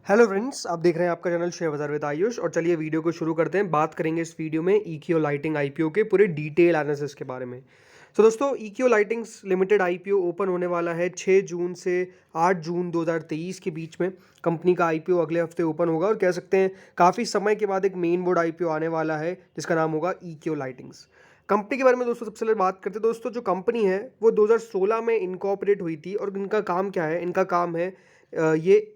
Hello friends, आप देख रहे हैं आपका चैनल शेयर बाजार विद आयुष। और चलिए वीडियो को शुरू करते हैं। बात करेंगे इस वीडियो में ईक्यू लाइटिंग आईपीओ के पूरे डिटेल एनालिसिस के बारे में। तो दोस्तों, EQ lightings limited IPO open होने वाला है 6 जून से 8 जून 2023 के बीच में। कंपनी का आईपीओ अगले हफ्ते ओपन होगा और कह सकते हैं काफ़ी समय के बाद एक मेन बोर्ड आईपीओ आने वाला है जिसका नाम होगा ईक्यू लाइटिंग्स। कंपनी के बारे में दोस्तों सबसे पहले बात करते हैं। दोस्तों, जो कंपनी है वो 2016 में इनकॉर्पोरेट हुई थी और इनका काम क्या है? इनका काम है ये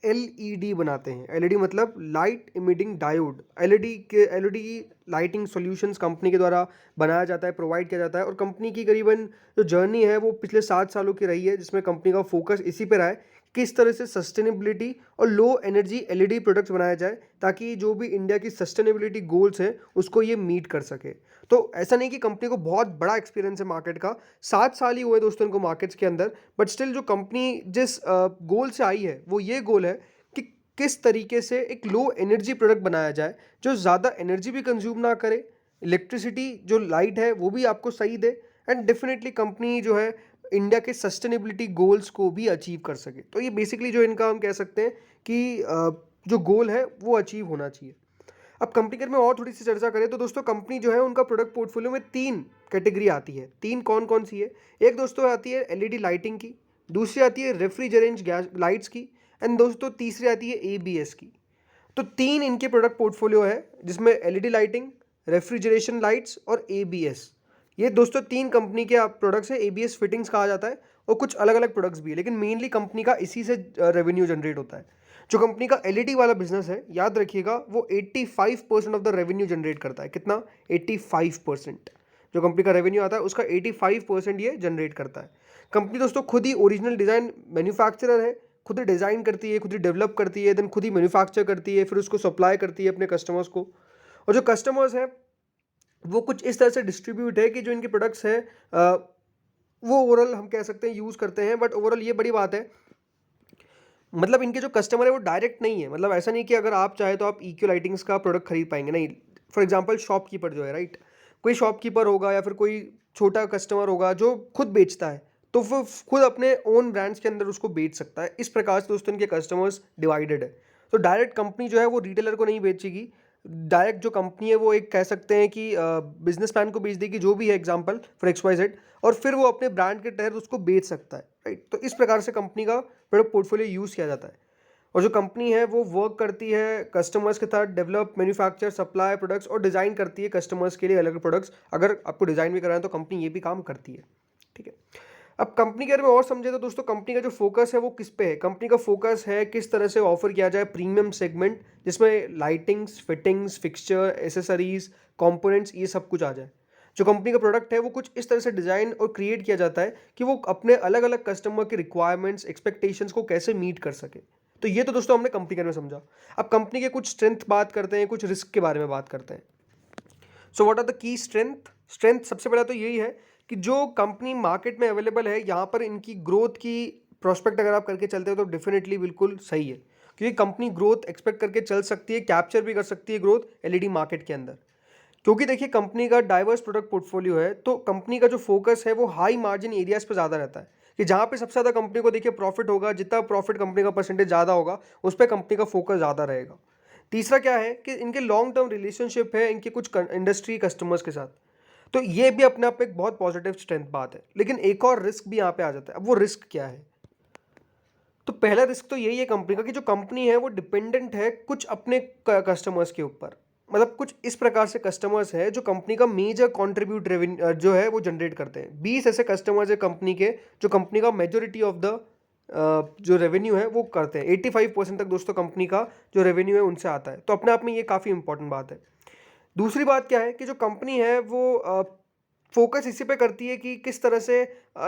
एलईडी बनाते हैं। एलईडी मतलब light emitting diode. LED lighting solutions company के द्वारा बनाया जाता है, प्रोवाइड किया जाता है। और कंपनी की करीबन जो जर्नी है वो पिछले 7 सालों की रही है, जिसमें कंपनी का फोकस इसी पर रहा है किस तरह से सस्टेनेबिलिटी और लो एनर्जी एलईडी प्रोडक्ट्स बनाया जाए ताकि जो भी इंडिया की सस्टेनेबिलिटी गोल्स हैं उसको ये मीट कर सके। तो ऐसा नहीं कि कंपनी को बहुत बड़ा एक्सपीरियंस है मार्केट का, 7 साल ही हुए दोस्तों इनको मार्केट्स के अंदर। बट स्टिल जो कंपनी जिस गोल से आई है वो ये गोल है कि किस तरीके से एक लो एनर्जी प्रोडक्ट बनाया जाए जो ज़्यादा एनर्जी भी कंज्यूम ना करे, इलेक्ट्रिसिटी जो लाइट है वो भी आपको सही दे, एंड डेफिनेटली कंपनी जो है इंडिया के सस्टेनेबिलिटी गोल्स को भी अचीव कर सके। तो ये बेसिकली जो इनका हम कह सकते हैं कि जो गोल है वो अचीव होना चाहिए। अब कंपनी के बारे में और थोड़ी सी चर्चा करें तो दोस्तों, कंपनी जो है उनका प्रोडक्ट पोर्टफोलियो में 3 कैटेगरी आती है। 3 कौन कौन सी है? एक दोस्तों आती है एलईडी लाइटिंग की, दूसरी आती है रेफ्रिजरेंट गैस लाइट्स की, एंड दोस्तों तीसरी आती है एबीएस की। तो 3 इनके प्रोडक्ट पोर्टफोलियो है जिसमें एलईडी लाइटिंग, रेफ्रिजरेशन लाइट्स और एबीएस। ये दोस्तों 3 कंपनी के प्रोडक्ट्स है। एबीएस फिटिंग्स कहा जाता है और कुछ अलग अलग प्रोडक्ट्स भी है, लेकिन मेनली कंपनी का इसी से रेवेन्यू जनरेट होता है। जो कंपनी का एलईडी वाला बिजनेस है, याद रखिएगा, वो 85% ऑफ द रेवेन्यू जनरेट करता है। कितना? 85%। जो कंपनी का रेवेन्यू आता है उसका 85% ये जनरेट करता है। कंपनी दोस्तों खुद ही ओरिजिनल डिज़ाइन मैन्युफैक्चरर है, खुद ही डिज़ाइन करती है, खुद ही डेवलप करती है, देन खुद ही मैन्युफैक्चर करती है, फिर उसको सप्लाई करती है अपने कस्टमर्स को। और जो कस्टमर्स हैं वो कुछ इस तरह से डिस्ट्रीब्यूट है कि जो इनके प्रोडक्ट्स हैं वो ओवरऑल हम कह सकते हैं यूज़ करते हैं। बट ओवरऑल ये बड़ी बात है, मतलब इनके जो कस्टमर है वो डायरेक्ट नहीं है। मतलब ऐसा नहीं कि अगर आप चाहे तो आप ईक्यू लाइटिंग्स का प्रोडक्ट खरीद पाएंगे, नहीं। फॉर एग्जांपल शॉपकीपर जो है, राइट, कोई शॉपकीपर होगा या फिर कोई छोटा कस्टमर होगा जो खुद बेचता है, तो वो खुद अपने ओन ब्रांड्स के अंदर उसको बेच सकता है। इस प्रकार से दोस्तों इनके कस्टमर्स डिवाइडेड है। तो डायरेक्ट कंपनी जो है वो रिटेलर को नहीं बेचेगी। डायरेक्ट जो कंपनी है वो एक कह सकते हैं कि बिजनेसमैन को बेच देगी, जो भी है एग्जांपल फॉर XYZ, और फिर वो अपने ब्रांड के तहत उसको बेच सकता है, राइट। तो इस प्रकार से कंपनी का प्रोडक्ट पोर्टफोलियो यूज़ किया जाता है। और जो कंपनी है वो वर्क करती है कस्टमर्स के साथ, डेवलप, मैन्युफैक्चर, सप्लाई प्रोडक्ट्स और डिज़ाइन करती है कस्टमर्स के लिए अलग प्रोडक्ट्स। अगर आपको डिज़ाइन भी कराना है तो कंपनी ये भी काम करती है, ठीक है। अब कंपनी के बारे में और समझे तो दोस्तों, कंपनी का जो फोकस है वो किस पे है? कंपनी का फोकस है किस तरह से ऑफर किया जाए प्रीमियम सेगमेंट, जिसमें lightings, fittings, fixture, accessories, components, ये सब कुछ आ जाए। जो कंपनी का प्रोडक्ट है वो कुछ इस तरह से डिज़ाइन और क्रिएट किया जाता है कि वो अपने अलग अलग कस्टमर के रिक्वायरमेंट्स, एक्सपेक्टेशंस को कैसे मीट कर सके। तो ये तो दोस्तों हमने कंपनी के बारे में समझा। अब कंपनी के कुछ स्ट्रेंथ बात करते हैं, कुछ रिस्क के बारे में बात करते हैं। So what are the key strength? Strength सबसे पहला तो यही है कि जो कंपनी मार्केट में अवेलेबल है, यहाँ पर इनकी ग्रोथ की प्रोस्पेक्ट अगर आप करके चलते हो तो डेफिनेटली बिल्कुल सही है, क्योंकि कंपनी ग्रोथ एक्सपेक्ट करके चल सकती है, कैप्चर भी कर सकती है ग्रोथ एलईडी मार्केट के अंदर। क्योंकि देखिए कंपनी का डाइवर्स प्रोडक्ट पोर्टफोलियो है, तो कंपनी का जो फोकस है वो हाई मार्जिन एरियाज पे ज़्यादा रहता है, कि जहाँ पे सबसे ज़्यादा कंपनी को देखिए प्रॉफिट होगा, जितना प्रॉफिट कंपनी का परसेंटेज ज़्यादा होगा उस पर कंपनी का फोकस ज़्यादा रहेगा। तीसरा क्या है कि इनके लॉन्ग टर्म रिलेशनशिप है इनके कुछ इंडस्ट्री कस्टमर्स के साथ। तो ये भी अपने आप में एक बहुत पॉजिटिव स्ट्रेंथ बात है। लेकिन एक और रिस्क भी यहाँ पे आ जाता है। अब वो रिस्क क्या है? तो पहला रिस्क तो यही है कंपनी का कि जो कंपनी है वो डिपेंडेंट है कुछ अपने कस्टमर्स के ऊपर। मतलब कुछ इस प्रकार से कस्टमर्स है जो कंपनी का मेजर कंट्रीब्यूट रेवेन्यू जो है वो जनरेट करते हैं। 20 ऐसे कस्टमर्स है कंपनी के जो कंपनी का मेजोरिटी ऑफ द जो रेवेन्यू है वो करते हैं। 85% तक दोस्तों कंपनी का जो रेवेन्यू है उनसे आता है। तो अपने आप में ये काफ़ी इंपॉर्टेंट बात है। दूसरी बात क्या है कि जो कंपनी है वो फोकस इसी पे करती है कि किस तरह से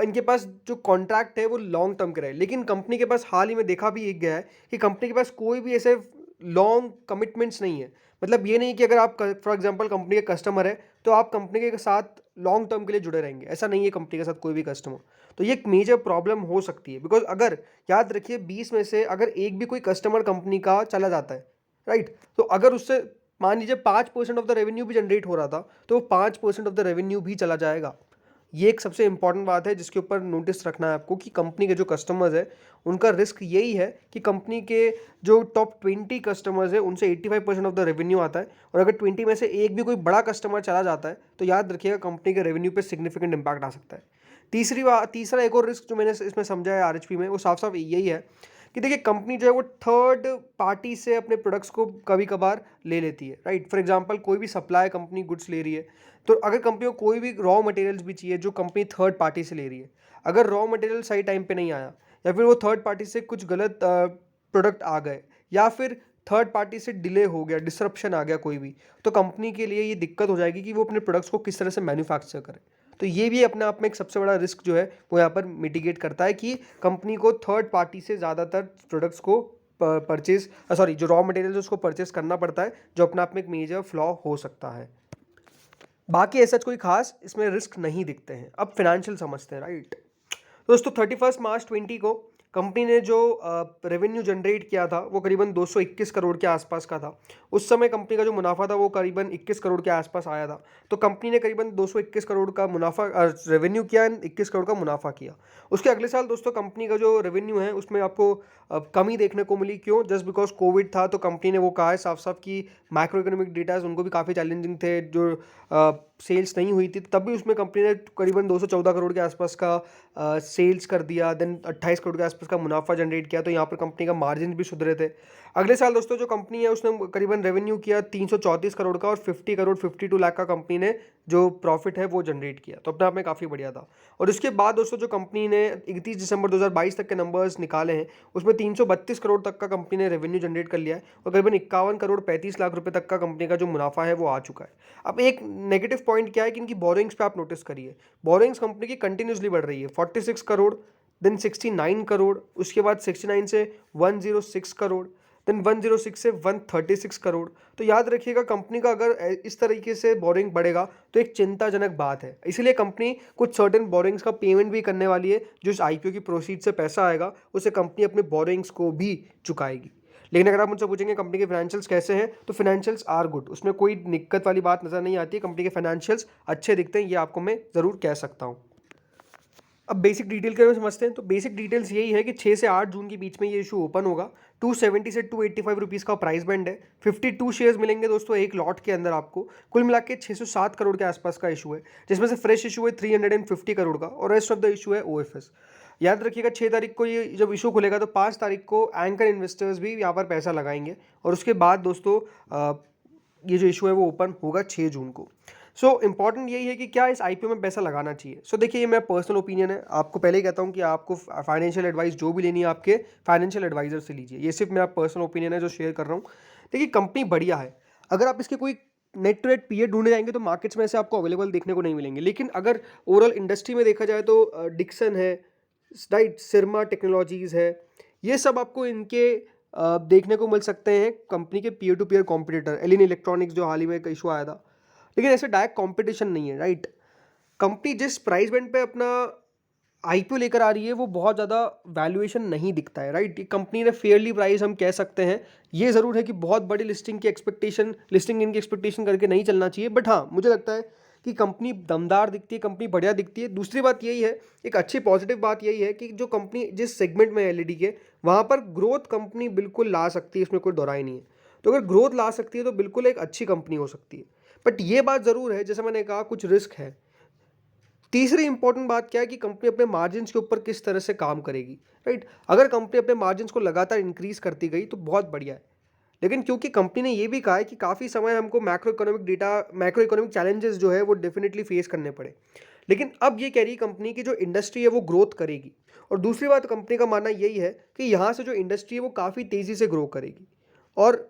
इनके पास जो कॉन्ट्रैक्ट है वो लॉन्ग टर्म के रहे। लेकिन कंपनी के पास हाल ही में देखा भी एक गया है कि कंपनी के पास कोई भी ऐसे लॉन्ग कमिटमेंट्स नहीं है। मतलब ये नहीं कि अगर आप फॉर एग्जांपल कंपनी के कस्टमर है तो आप कंपनी के साथ लॉन्ग टर्म के लिए जुड़े रहेंगे, ऐसा नहीं है कंपनी के साथ कोई भी कस्टमर। तो ये एक मेजर प्रॉब्लम हो सकती है, बिकॉज अगर याद रखिए 20 में से अगर एक भी कोई कस्टमर कंपनी का चला जाता है, राइट, तो अगर उससे मान लीजिए 5% ऑफ द रेवेन्यू भी जनरेट हो रहा था तो वो 5% ऑफ द रेवेन्यू भी चला जाएगा। ये एक सबसे इंपॉर्टेंट बात है जिसके ऊपर नोटिस रखना है आपको कि कंपनी के जो कस्टमर्स है उनका रिस्क यही है कि कंपनी के जो टॉप 20 कस्टमर्स है उनसे 85% ऑफ द रेवेन्यू आता है, और अगर 20 में से एक भी कोई बड़ा कस्टमर चला जाता है तो याद रखिएगा कंपनी के रेवेन्यू पे सिग्निफिकेंट इंपैक्ट आ सकता है। तीसरा एक और रिस्क जो मैंने इसमें समझा है आरएचपी में, वो साफ साफ यही है कि देखिए कंपनी जो है वो थर्ड पार्टी से अपने प्रोडक्ट्स को कभी कभार ले लेती है, राइट। फॉर एग्जांपल कोई भी सप्लाई कंपनी गुड्स ले रही है, तो अगर कंपनी को कोई भी रॉ मटेरियल्स भी चाहिए जो कंपनी थर्ड पार्टी से ले रही है, अगर रॉ मटेरियल सही टाइम पे नहीं आया, या फिर वो थर्ड पार्टी से कुछ गलत प्रोडक्ट आ गए, या फिर थर्ड पार्टी से डिले हो गया, डिसरप्शन आ गया कोई भी, तो कंपनी के लिए ये दिक्कत हो जाएगी कि वो अपने प्रोडक्ट्स को किस तरह से मैन्युफैक्चर करे। तो ये भी अपने आप में एक सबसे बड़ा रिस्क जो है वो यहाँ पर मिटिगेट करता है कि कंपनी को थर्ड पार्टी से ज़्यादातर प्रोडक्ट्स को परचेज जो रॉ मटेरियल उसको परचेज करना पड़ता है, जो अपने आप में एक मेजर फ्लॉ हो सकता है। बाकी ऐसा कोई खास इसमें रिस्क नहीं दिखते हैं। अब फाइनेंशियल समझते हैं, राइट। दोस्तों 31 मार्च 20 को कंपनी ने जो रेवेन्यू जनरेट किया था वो करीबन 221 करोड़ के आसपास का था। उस समय कंपनी का जो मुनाफा था वो करीबन 21 करोड़ के आसपास आया था। तो कंपनी ने करीबन 221 करोड़ का मुनाफा रेवेन्यू किया, 21 करोड़ का मुनाफा किया। उसके अगले साल दोस्तों कंपनी का जो रेवेन्यू है उसमें आपको कमी देखने को मिली। क्यों? जस्ट बिकॉज कोविड था, तो कंपनी ने वो कहा है साफ साफ कि मैक्रो इकोनॉमिक डेटाज उनको भी काफ़ी चैलेंजिंग थे, जो सेल्स नहीं हुई थी, तब भी उसमें कंपनी ने करीबन 214 करोड़ के आसपास का सेल्स कर दिया, देन 28 करोड़ के आसपास का मुनाफा जनरेट किया। तो यहाँ पर कंपनी का मार्जिन भी सुधरे थे। अगले साल दोस्तों जो कंपनी है उसने करीबन रेवेन्यू किया 334 करोड़ का, और 50 करोड़ 52 लाख का कंपनी ने जो प्रॉफिट है वो जनरेट किया। तो अपने आप में काफ़ी बढ़िया था। और उसके बाद दोस्तों जो कंपनी ने 31 दिसंबर 2022 तक के नंबर्स निकाले हैं उसमें 332 करोड़ तक का कंपनी ने रेवेन्यू जनरेट कर लिया है, और करीबन 51 करोड़ 35 लाख रुपए तक का कंपनी का जो मुनाफा है वो आ चुका है। अब एक नेगेटिव पॉइंट क्या है कि इनकी बोरिंग्स पे आप नोटिस करिए, बोरिंग्स कंपनी की कंटिन्यूसली बढ़ रही है। 46 करोड़, देन 69 करोड़, उसके बाद 69 से 106 करोड़, देन 106 से 136 करोड़। तो याद रखिएगा कंपनी का अगर इस तरीके से बोरिंग बढ़ेगा तो एक चिंताजनक बात है। इसलिए कंपनी कुछ सर्टेन बोरिंग्स का पेमेंट भी करने वाली है, जो इस आईपीओ की प्रोसीड से पैसा आएगा उससे कंपनी अपने बोरिंग्स को भी चुकाएगी। लेकिन अगर आप मुझसे पूछेंगे कंपनी के फाइनेंशियल्स कैसे हैं, तो फाइनेंशियल्स आर गुड, उसमें कोई दिक्कत वाली बात नज़र नहीं आती है। कंपनी के फाइनेंशियल्स अच्छे दिखते हैं, ये आपको मैं ज़रूर कह सकता हूँ। अब बेसिक डिटेल के बारे में समझते हैं। तो बेसिक डिटेल्स यही है कि 6 से 8 जून के बीच में ये इशू ओपन होगा। 270 से 285 रुपीज़ का प्राइस बैंड है। 52 शेयर्स मिलेंगे दोस्तों एक लॉट के अंदर आपको। कुल मिला के 607 करोड़ के आसपास का इशू है, जिसमें से फ्रेश इशू है 350 करोड़ का, और रेस्ट ऑफ द इशू है ओएफएस। याद रखिएगा 6 तारीख को ये जब इशू खुलेगा तो 5 तारीख को एंकर इन्वेस्टर्स भी यहाँ पर पैसा लगाएंगे, और उसके बाद दोस्तों ये जो इशू है वो ओपन होगा 6 जून को। इंपॉर्टेंट यही है कि क्या इस आईपीओ में पैसा लगाना चाहिए। देखिए ये मेरा पर्सनल ओपिनियन है, आपको पहले ही कहता हूँ कि आपको फाइनेंशियल एडवाइस जो भी लेनी है आपके फाइनेंशियल एडवाइजर से लीजिए। ये सिर्फ मेरा पर्सनल ओपिनियन है जो शेयर कर रहा हूँ। देखिए कंपनी बढ़िया है, अगर आप इसके कोई नेट टू नेट पीए ढूंढने जाएंगे तो मार्केट्स में ऐसे आपको अवेलेबल देखने को नहीं मिलेंगे। लेकिन अगर ओवरऑल इंडस्ट्री में देखा जाए तो डिक्सन है, राइट, सिरमा टेक्नोलॉजीज़ है, ये सब आपको इनके देखने को मिल सकते हैं। कंपनी के peer to peer competitor Elin electronics जो हाल ही में एक इशू आया था, लेकिन ऐसे डायरेक्ट कंपटीशन नहीं है, राइट। कंपनी जिस प्राइस बैंड पे अपना आईपीओ लेकर आ रही है वो बहुत ज़्यादा वैल्यूएशन नहीं दिखता है, राइट। कंपनी ने फेयरली प्राइस हम कह सकते हैं। ये ज़रूर है कि बहुत बड़ी लिस्टिंग इनकी एक्सपेक्टेशन करके नहीं चलना चाहिए, बट हाँ मुझे लगता है कि कंपनी दमदार दिखती है, कंपनी बढ़िया दिखती है। दूसरी बात यही है, एक अच्छी पॉजिटिव बात यही है कि जो कंपनी जिस सेगमेंट में एलईडी के, वहाँ पर ग्रोथ कंपनी बिल्कुल ला सकती है, इसमें कोई दोहराई नहीं है। तो अगर ग्रोथ ला सकती है तो बिल्कुल एक अच्छी कंपनी हो सकती है। बट ये बात ज़रूर है, जैसे मैंने कहा, कुछ रिस्क है। तीसरी इंपॉर्टेंट बात क्या है कि कंपनी अपने मार्जिन्स के ऊपर किस तरह से काम करेगी, राइट। अगर कंपनी अपने मार्जिन्स को लगातार इंक्रीज करती गई तो बहुत बढ़िया है। लेकिन क्योंकि कंपनी ने ये भी कहा है कि काफ़ी समय हमको मैक्रो इकोनॉमिक चैलेंजेस जो है वो डेफिनेटली फेस करने पड़े, लेकिन अब ये कह रही है कंपनी की जो इंडस्ट्री है वो ग्रोथ करेगी। और दूसरी बात कंपनी का मानना यही है कि यहाँ से जो इंडस्ट्री है वो काफ़ी तेज़ी से ग्रो करेगी, और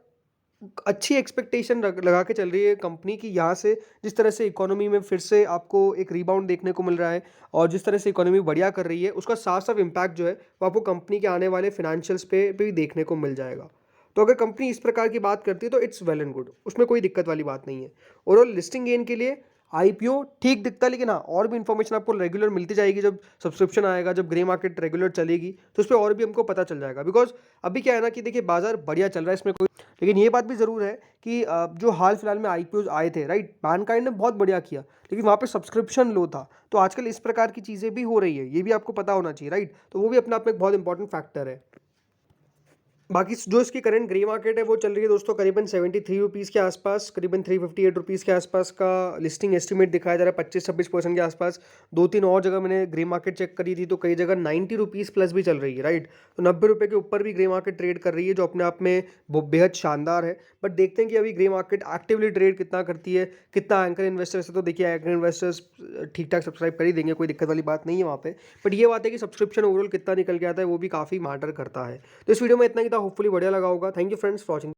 अच्छी एक्सपेक्टेशन लगा के चल रही है कंपनी की। यहाँ से जिस तरह से इकोनॉमी में फिर से आपको एक रीबाउंड देखने को मिल रहा है, और जिस तरह से इकोनॉमी बढ़िया कर रही है, उसका साफ साफ इम्पैक्ट जो है वो आपको कंपनी के आने वाले फिनेंशियल्स पे भी देखने को मिल जाएगा। तो अगर कंपनी इस प्रकार की बात करती है तो इट्स वेल एंड गुड, उसमें कोई दिक्कत वाली बात नहीं है। ओवरऑल लिस्टिंग गेन के लिए आईपीओ ठीक दिखता है, लेकिन हाँ और भी इन्फॉर्मेशन आपको रेगुलर मिलती जाएगी। जब सब्सक्रिप्शन आएगा, जब ग्रे मार्केट रेगुलर चलेगी तो उस पर और भी हमको पता चल जाएगा। बिकॉज अभी क्या है ना कि देखिए बाजार बढ़िया चल रहा है, इसमें कोई, लेकिन ये बात भी ज़रूर है कि जो हाल फिलहाल में आईपीओ आए थे, राइट, मैनकाइंड ने बहुत बढ़िया किया, लेकिन वहाँ पे सब्सक्रिप्शन लो था। तो आजकल इस प्रकार की चीज़ें भी हो रही है, ये भी आपको पता होना चाहिए, राइट। तो वो भी अपने आप में एक बहुत इंपॉर्टेंट फैक्टर है। बाकी जो इसकी करंट ग्रे मार्केट है वो चल रही है दोस्तों करीबन 73 रुपीज़ के आसपास, करीबन 358 रुपीज़ के आसपास का लिस्टिंग एस्टीमेट दिखाया जा रहा है, 25-26% के आसपास। 2-3 और जगह मैंने ग्रे मार्केट चेक करी थी तो कई जगह 90 रुपीज़ प्लस भी चल रही है, राइट। तो 90 रुपये के ऊपर भी ग्रे मार्केट ट्रेड कर रही है, जो अपने आप में बेहद शानदार है। बट देखते हैं कि अभी ग्रे मार्केट एक्टिवली ट्रेड कितना करती है, कितना एंकर इन्वेस्टर्स है। तो देखिए एंकर इन्वेस्टर्स ठीक ठाक सब्सक्राइब कर ही देंगे, कोई दिक्कत वाली बात नहीं है वहाँ पे। बट ये बात है कि सब्सक्रिप्शन ओवरऑल कितना निकल के आता है वो भी काफ़ी मैटर करता है। तो इस वीडियो में इतना ही था, होपफुली बढ़िया लगा होगा। Thank you friends for watching.